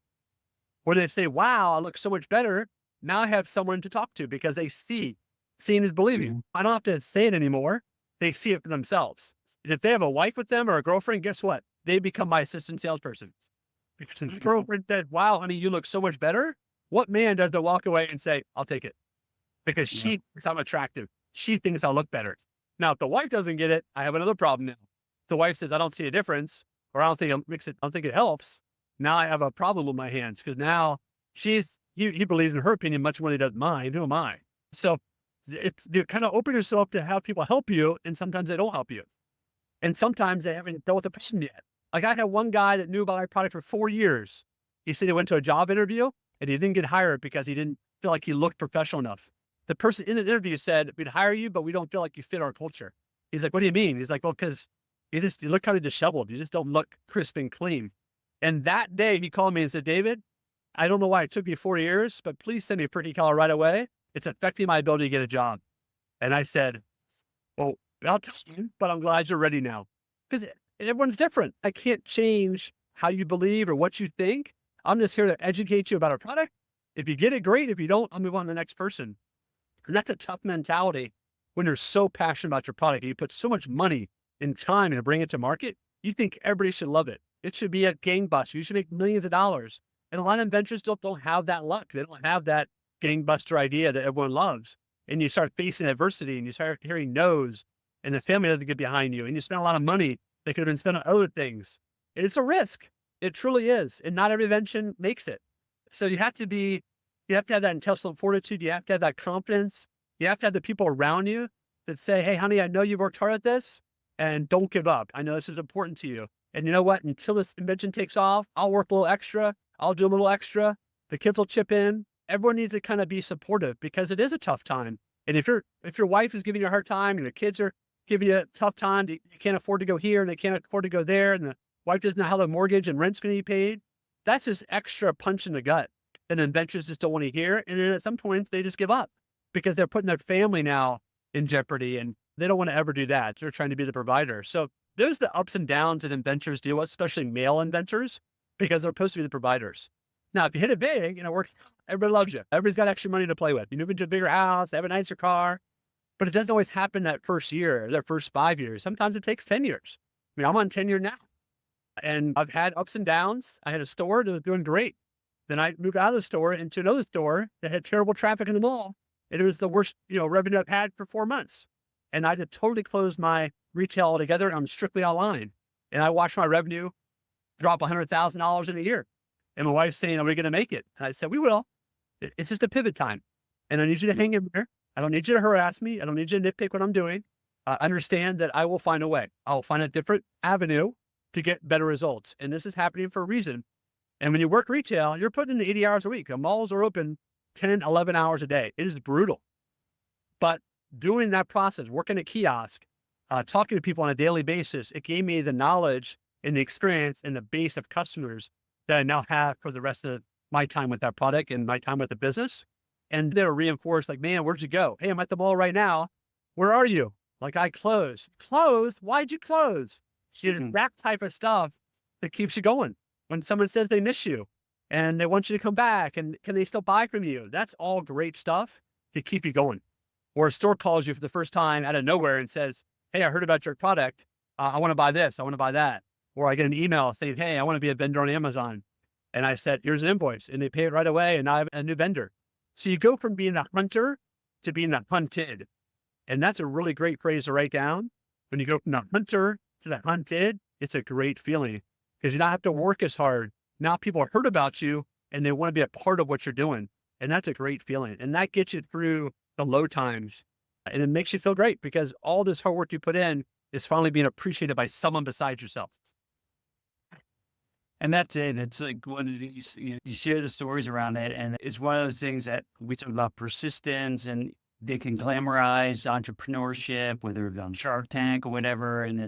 When they say, wow, I look so much better, now I have someone to talk to because they see. Seeing is believing. I don't have to say it anymore. They see it for themselves. And if they have a wife with them or a girlfriend, guess what? They become my assistant salesperson. Because the girlfriend said, wow, honey, you look so much better. What man does to walk away and say, I'll take it? Because she thinks I'm attractive. She thinks I'll look better. Now, if the wife doesn't get it, I have another problem now. The wife says, I don't see a difference, or I don't think it helps. Now I have a problem with my hands because now he believes in her opinion much more than he does mine. Who am I? So you kind of open yourself to have people help you, and sometimes they don't help you. And sometimes they haven't dealt with the person yet. Like I had one guy that knew about our product for 4 years. He said he went to a job interview and he didn't get hired because he didn't feel like he looked professional enough. The person in the interview said, we'd hire you, but we don't feel like you fit our culture. He's like, what do you mean? He's like, well, because you look kind of disheveled. You just don't look crisp and clean. And that day he called me and said, David, I don't know why it took you 4 years, but please send me a Perky collar right away. It's affecting my ability to get a job. And I said, well, I'll tell you, but I'm glad you're ready now. Because everyone's different. I can't change how you believe or what you think. I'm just here to educate you about our product. If you get it, great. If you don't, I'll move on to the next person. And that's a tough mentality when you're so passionate about your product. You put so much money and time to bring it to market. You think everybody should love it. It should be a gangbuster. You should make millions of dollars. And a lot of inventors don't have that luck. They don't have that gangbuster idea that everyone loves. And you start facing adversity and you start hearing no's, and the family doesn't get behind you, and you spend a lot of money that could have been spent on other things. It's a risk. It truly is. And not every invention makes it. So you have to have that intellectual fortitude. You have to have that confidence. You have to have the people around you that say, hey, honey, I know you worked hard at this, and don't give up. I know this is important to you. And you know what? Until this invention takes off, I'll work a little extra. I'll do a little extra. The kids will chip in. Everyone needs to kind of be supportive because it is a tough time. And if your wife is giving you a hard time and your kids are giving you a tough time, you can't afford to go here and they can't afford to go there, and the wife doesn't know how the mortgage and rent's going to be paid, that's this extra punch in the gut that inventors just don't want to hear. And then at some point they just give up because they're putting their family now in jeopardy, and they don't want to ever do that. They're trying to be the provider. So there's the ups and downs that inventors deal with, especially male inventors, because they're supposed to be the providers. Now, if you hit it big, it works. Everybody loves you. Everybody's got extra money to play with. You move into a bigger house, they have a nicer car, but it doesn't always happen that first year, that first 5 years. Sometimes it takes 10 years. I mean, I'm on 10 year now, and I've had ups and downs. I had a store that was doing great. Then I moved out of the store into another store that had terrible traffic in the mall. And it was the worst, revenue I've had for 4 months. And I had totally closed my retail altogether. I'm strictly online. And I watched my revenue drop $100,000 in a year. And my wife's saying, are we going to make it? And I said, we will. It's just a pivot time. And I need you to hang in there. I don't need you to harass me. I don't need you to nitpick what I'm doing. Understand that I will find a way. I'll find a different avenue to get better results. And this is happening for a reason. And when you work retail, you're putting in 80 hours a week. The malls are open 10, 11 hours a day. It is brutal. But doing that process, working at kiosk, talking to people on a daily basis, it gave me the knowledge and the experience and the base of customers that I now have for the rest of my time with that product and my time with the business. And they're reinforced like, man, where'd you go? Hey, I'm at the mall right now. Where are you? Like, I closed. Closed? Why'd you close? It's that type of stuff that keeps you going. When someone says they miss you and they want you to come back and can they still buy from you? That's all great stuff to keep you going. Or a store calls you for the first time out of nowhere and says, hey, I heard about your product. I want to buy this. I want to buy that. Or I get an email saying, hey, I want to be a vendor on Amazon. And I said, here's an invoice. And they pay it right away. And I have a new vendor. So you go from being a hunter to being the hunted. And that's a really great phrase to write down. When you go from the hunter to the hunted, it's a great feeling because you don't have to work as hard. Now people heard about you and they want to be a part of what you're doing. And that's a great feeling. And that gets you through the low times. And it makes you feel great because all this hard work you put in is finally being appreciated by someone besides yourself. And that's it. It's like one of these, you share the stories around it. And it's one of those things that we talk about persistence and they can glamorize entrepreneurship, whether it's on Shark Tank or whatever. And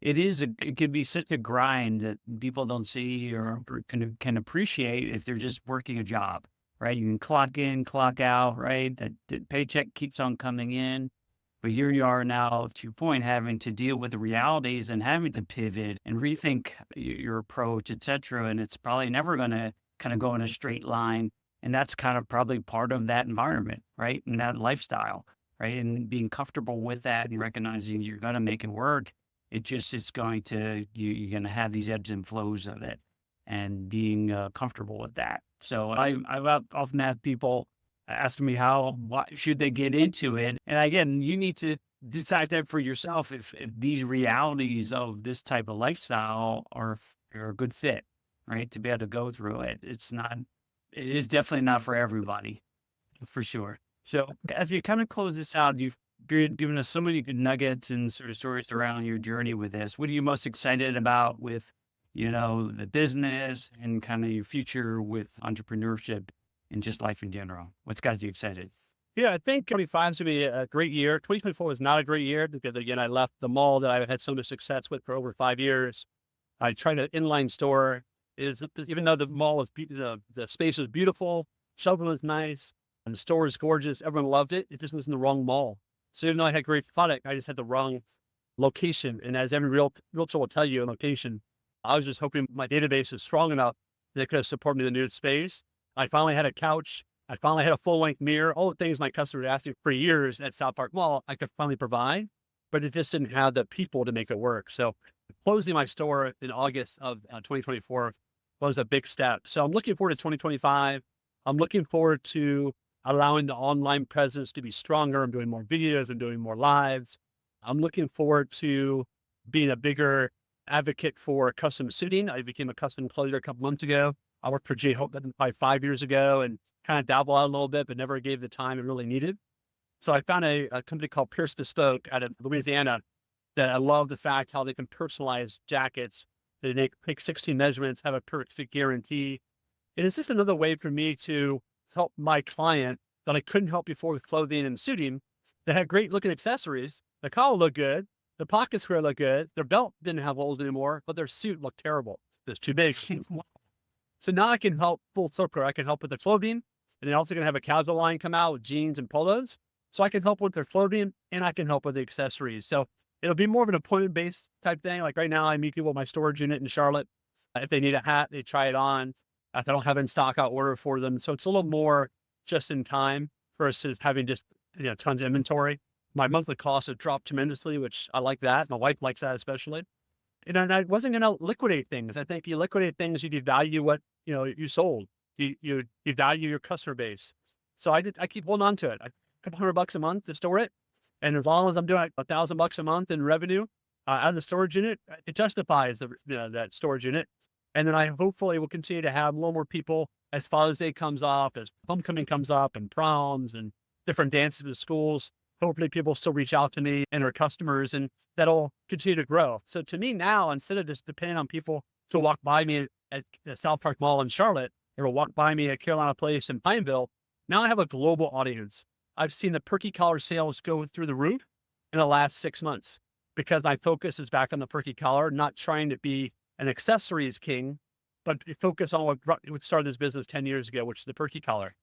it can be such a grind that people don't see or can appreciate if they're just working a job, right? You can clock in, clock out, right? The paycheck keeps on coming in. But here you are now, to your point, having to deal with the realities and having to pivot and rethink your approach, et cetera. And it's probably never going to kind of go in a straight line. And that's kind of probably part of that environment, right? And that lifestyle, right? And being comfortable with that and recognizing you're going to make it work. It's going to, you're going to have these ebbs and flows of it and being comfortable with that. So I've often had people asking me why should they get into it? And again, you need to decide that for yourself if these realities of this type of lifestyle are a good fit, right? To be able to go through it. It is definitely not for everybody, for sure. So as you kind of close this out, you've given us so many good nuggets and sort of stories around your journey with this. What are you most excited about with, the business and kind of your future with entrepreneurship and just life in general? What's got you excited? Yeah, I think 25 is going to be a great year. 2024 was not a great year because, again, I left the mall that I had so much success with for over 5 years. I tried an inline store. Even though the mall is the space is beautiful, shopping was nice, and the store is gorgeous, everyone loved it. It just was in the wrong mall. So even though I had great product, I just had the wrong location. And as every realtor will tell you, in location, I was just hoping my database is strong enough that it could have supported me in the new space. I finally had a couch. I finally had a full-length mirror. All the things my customers asked me for years at South Park Mall, I could finally provide, but it just didn't have the people to make it work. So closing my store in August of 2024 was a big step. So I'm looking forward to 2025. I'm looking forward to allowing the online presence to be stronger. I'm doing more videos. I'm doing more lives. I'm looking forward to being a bigger advocate for custom suiting. I became a custom clothier a couple months ago. I worked for J. Hope probably 5 years ago and kind of dabbled out a little bit, but never gave the time it really needed. So I found a company called Pierce Bespoke out of Louisiana that I love the fact how they can personalize jackets. They take 16 measurements, have a perfect fit guarantee. And it's just another way for me to help my client that I couldn't help before with clothing and suiting that had great looking accessories. The collar looked good. The pocket square looked good. Their belt didn't have holes anymore, but their suit looked terrible. It's too big. So now I can help full circle. I can help with the clothing, and they're also going to have a casual line come out with jeans and polos. So I can help with their clothing and I can help with the accessories. So it'll be more of an appointment-based type thing. Like right now, I meet people at my storage unit in Charlotte. If they need a hat, they try it on. If I don't have it in stock, I'll order for them. So it's a little more just in time versus having just tons of inventory. My monthly costs have dropped tremendously, which I like that. My wife likes that especially. And I wasn't going to liquidate things. I think you liquidate things, you devalue what you sold. You value your customer base. So I keep holding on to it. A couple $100 a month to store it. And as long as I'm doing $1,000 a month in revenue out of the storage unit, it justifies that storage unit. And then I hopefully will continue to have a little more people as Father's Day comes up, as homecoming comes up, and proms and different dances in schools. Hopefully people still reach out to me and our customers, and that'll continue to grow. So to me now, instead of just depending on people to walk by me at the South Park Mall in Charlotte, or walk by me at Carolina Place in Pineville, now I have a global audience. I've seen the Perky collar sales go through the roof in the last 6 months because my focus is back on the Perky collar, not trying to be an accessories king, but focus on what started this business 10 years ago, which is the Perky collar.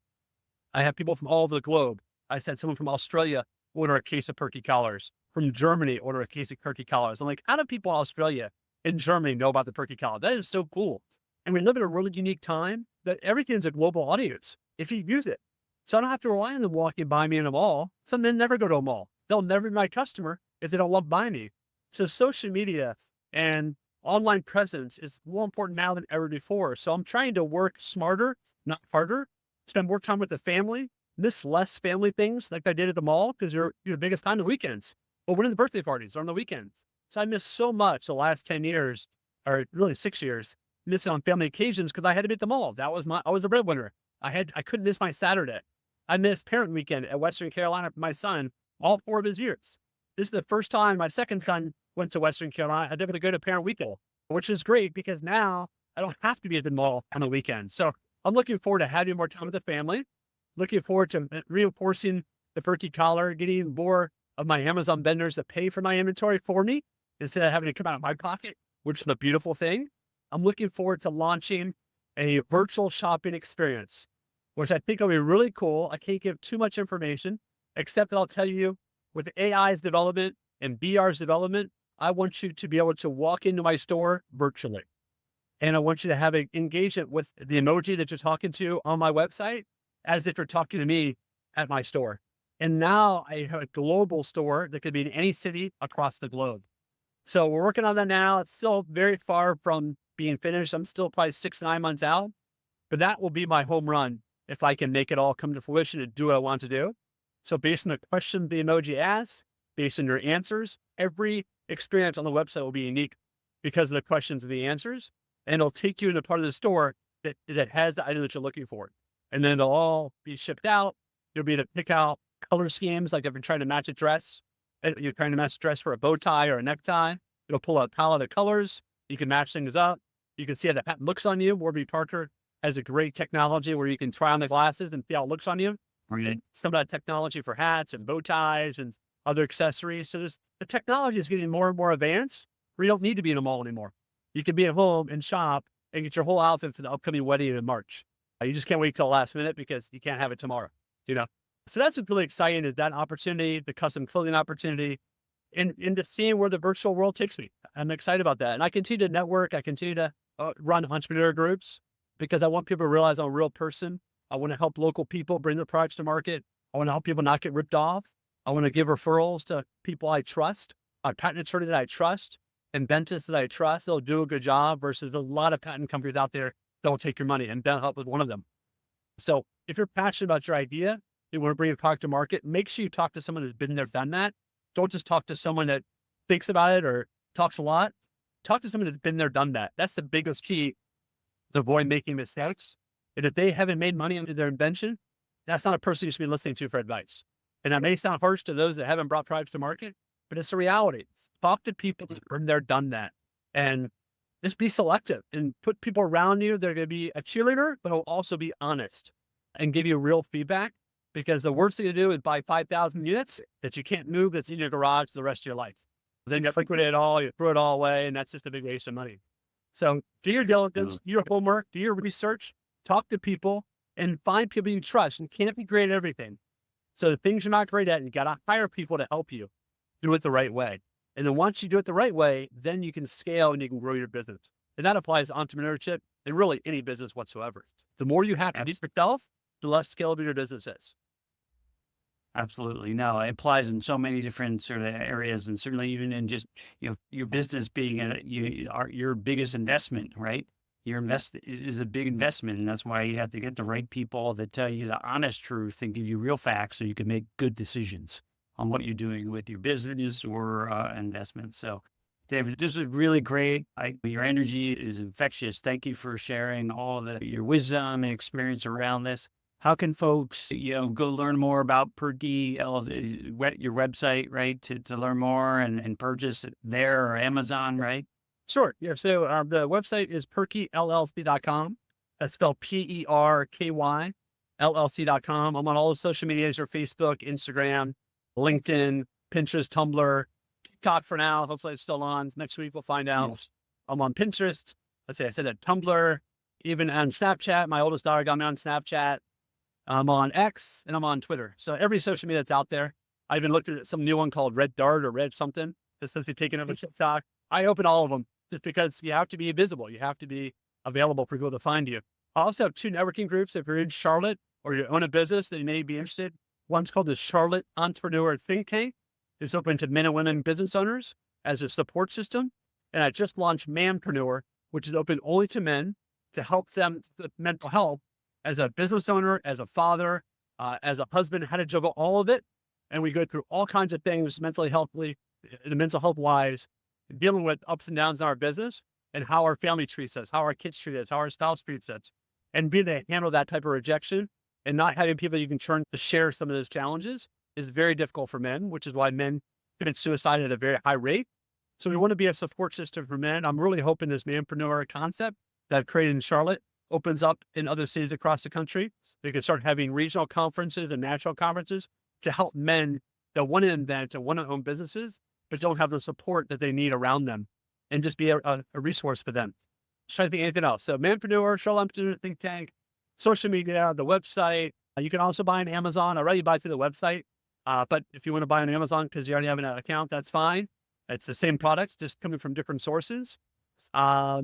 I have people from all over the globe. I said someone from Australia order a case of Perky collars, from Germany order a case of Perky collars. I'm like, how do people in Australia and Germany know about the Perky collar? That is so cool. And we live in a really unique time that everything's a global audience if you use it. So I don't have to rely on them walking by me in a mall. Some men never go to a mall. They'll never be my customer if they don't walk by me. So social media and online presence is more important now than ever before. So I'm trying to work smarter, not harder, spend more time with the family, miss less family things like I did at the mall because you're the biggest time the weekends. But we're in the birthday parties on the weekends. So I missed so much the last 10 years, or really 6 years, missing on family occasions because I had to be at the mall. I was a breadwinner. I couldn't miss my Saturday. I missed parent weekend at Western Carolina for my son all 4 of his years. This is the first time my second son went to Western Carolina. I didn't go to parent weekend, which is great because now I don't have to be at the mall on the weekend. So I'm looking forward to having more time with the family, looking forward to reinforcing the Perky collar, getting more of my Amazon vendors to pay for my inventory for me instead of having to come out of my pocket, which is a beautiful thing. I'm looking forward to launching a virtual shopping experience, which I think will be really cool. I can't give too much information, except that I'll tell you with AI's development and BR's development, I want you to be able to walk into my store virtually. And I want you to have an engagement with the emoji that you're talking to on my website as if you're talking to me at my store. And now I have a global store that could be in any city across the globe. So we're working on that now. It's still very far from being finished. I'm still probably 6, 9 months out, but that will be my home run if I can make it all come to fruition and do what I want to do. So based on the question the emoji asks, based on your answers, every experience on the website will be unique because of the questions and the answers. And it'll take you into part of the store that has the item that you're looking for. And then it'll all be shipped out. You'll be able to pick out color schemes, like if you're trying to match a dress, you're trying to match a dress for a bow tie or a necktie. It'll pull out a palette of colors. You can match things up. You can see how the pattern looks on you. Warby Parker has a great technology where you can try on the glasses and see how it looks on you. Right. Some of that technology for hats and bow ties and other accessories. So the technology is getting more and more advanced where you don't need to be in a mall anymore. You can be at home and shop and get your whole outfit for the upcoming wedding in March. You just can't wait till the last minute because you can't have it tomorrow, So that's really exciting, is that opportunity, the custom clothing opportunity, and to seeing where the virtual world takes me. I'm excited about that. And I continue to network. I continue to run entrepreneur groups because I want people to realize I'm a real person. I want to help local people bring their products to market. I want to help people not get ripped off. I want to give referrals to people I trust, a patent attorney that I trust, inventors that I trust. They'll do a good job versus a lot of patent companies out there that will take your money, and BetterHelp is one of them. So if you're passionate about your idea, you want to bring a product to market, make sure you talk to someone who's been there, done that. Don't just talk to someone that thinks about it or talks a lot. Talk to someone that's been there, done that. That's the biggest key to avoid making mistakes. And if they haven't made money into their invention, that's not a person you should be listening to for advice. And that may sound harsh to those that haven't brought products to market, but it's a reality. Talk to people that have been there, done that. And just be selective and put people around you that are going to be a cheerleader, but will also be honest and give you real feedback. Because the worst thing to do is buy 5,000 units that you can't move, that's in your garage the rest of your life. Then you liquidate it all, you throw it all away, and that's just a big waste of money. So do your diligence, do your homework, do your research, talk to people, and find people you trust. And can't be great at everything. So the things you're not great at, you got to hire people to help you do it the right way. And then once you do it the right way, then you can scale and you can grow your business. And that applies to entrepreneurship and really any business whatsoever. The more you have to do yourself, the less scalable your business is. Absolutely. No, it applies in so many different sort of areas, and certainly even in just, your business being your biggest investment, right? Your invest is a big investment, and that's why you have to get the right people that tell you the honest truth and give you real facts so you can make good decisions on what you're doing with your business or investment. So David, this is really great. Your energy is infectious. Thank you for sharing your wisdom and experience around this. How can folks, go learn more about Perky LLC, your website, right, to learn more and purchase it there or Amazon, right? Sure. Yeah. So the website is perkyllc.com. That's spelled Perky LLC.com. I'm on all the social medias or Facebook, Instagram, LinkedIn, Pinterest, Tumblr, TikTok for now. Hopefully it's still on. Next week we'll find out. Yes. I'm on Pinterest. I said at Tumblr, even on Snapchat. My oldest daughter got me on Snapchat. I'm on X and I'm on Twitter. So every social media that's out there. I even looked at some new one called Red Dart or Red something that's supposed to be taking over TikTok. I open all of them just because you have to be visible. You have to be available for people to find you. I also have 2 networking groups. If you're in Charlotte or you own a business that you may be interested, one's called the Charlotte Entrepreneur Think Tank. It's open to men and women business owners as a support system. And I just launched Manpreneur, which is open only to men to help them with mental health as a business owner, as a father, as a husband, how to juggle all of it. And we go through all kinds of things mental health wise, dealing with ups and downs in our business and how our family treats us, how our kids treat us, how our spouse treats us, and being able to handle that type of rejection and not having people you can turn to share some of those challenges is very difficult for men, which is why men commit suicide at a very high rate. So we want to be a support system for men. I'm really hoping this Manpreneur concept that I've created in Charlotte opens up in other cities across the country. We can start having regional conferences and national conferences to help men that want to invent and want to own businesses, but don't have the support that they need around them and just be a resource for them. Trying to think anything else. So Manpreneur, Charlotte Entrepreneur Think Tank, social media, the website. You can also buy on Amazon. I'd rather you buy through the website. But if you want to buy on Amazon because you already have an account, that's fine. It's the same products, just coming from different sources. I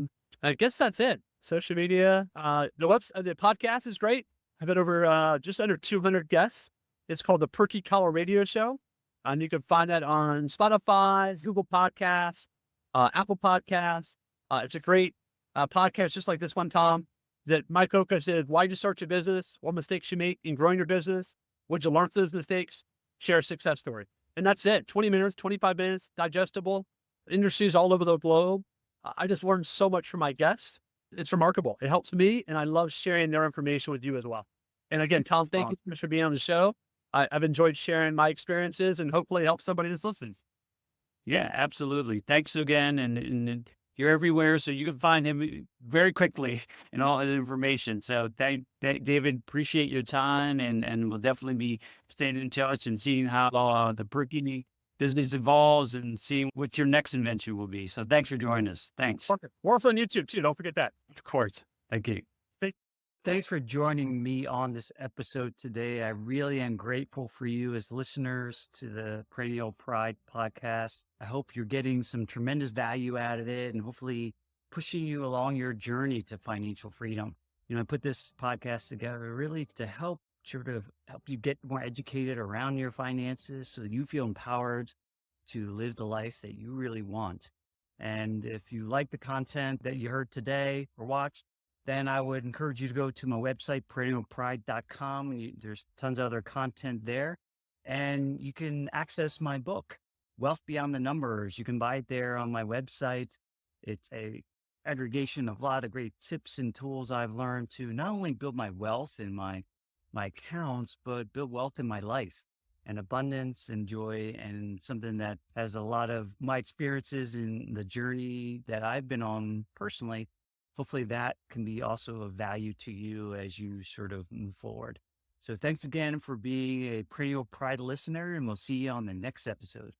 guess that's it. Social media, the podcast is great. I've had over just under 200 guests. It's called the Perky Radio Show. And you can find that on Spotify, Google Podcasts, Apple Podcasts. It's a great podcast, just like this one, Tom, that Mike Oka said, why'd you start your business? What mistakes you make in growing your business? What'd you learn from those mistakes? Share a success story. And that's it. 20 minutes, 25 minutes, digestible, industries all over the globe. I just learned so much from my guests. It's remarkable. It helps me, and I love sharing their information with you as well. And again, Tom, thank you so much for being on the show. I've enjoyed sharing my experiences and hopefully help somebody that's listening. Yeah, absolutely. Thanks again. And you're everywhere, so you can find him very quickly and all his information. So David, appreciate your time, and we'll definitely be staying in touch and seeing how the Perky business evolves and seeing what your next invention will be. So thanks for joining us. Thanks. Okay. We're also on YouTube too. Don't forget that. Of course. Thank you. Thanks for joining me on this episode today. I really am grateful for you as listeners to the Perennial Pride podcast. I hope you're getting some tremendous value out of it and hopefully pushing you along your journey to financial freedom. I put this podcast together really to help you get more educated around your finances so that you feel empowered to live the life that you really want. And if you like the content that you heard today or watched, then I would encourage you to go to my website, perennialpride.com. There's tons of other content there. And you can access my book, Wealth Beyond the Numbers. You can buy it there on my website. It's a aggregation of a lot of great tips and tools I've learned to not only build my wealth in my accounts, but build wealth in my life and abundance and joy, and something that has a lot of my experiences in the journey that I've been on personally. Hopefully that can be also of value to you as you sort of move forward. So thanks again for being a Perennial Pride listener, and we'll see you on the next episode.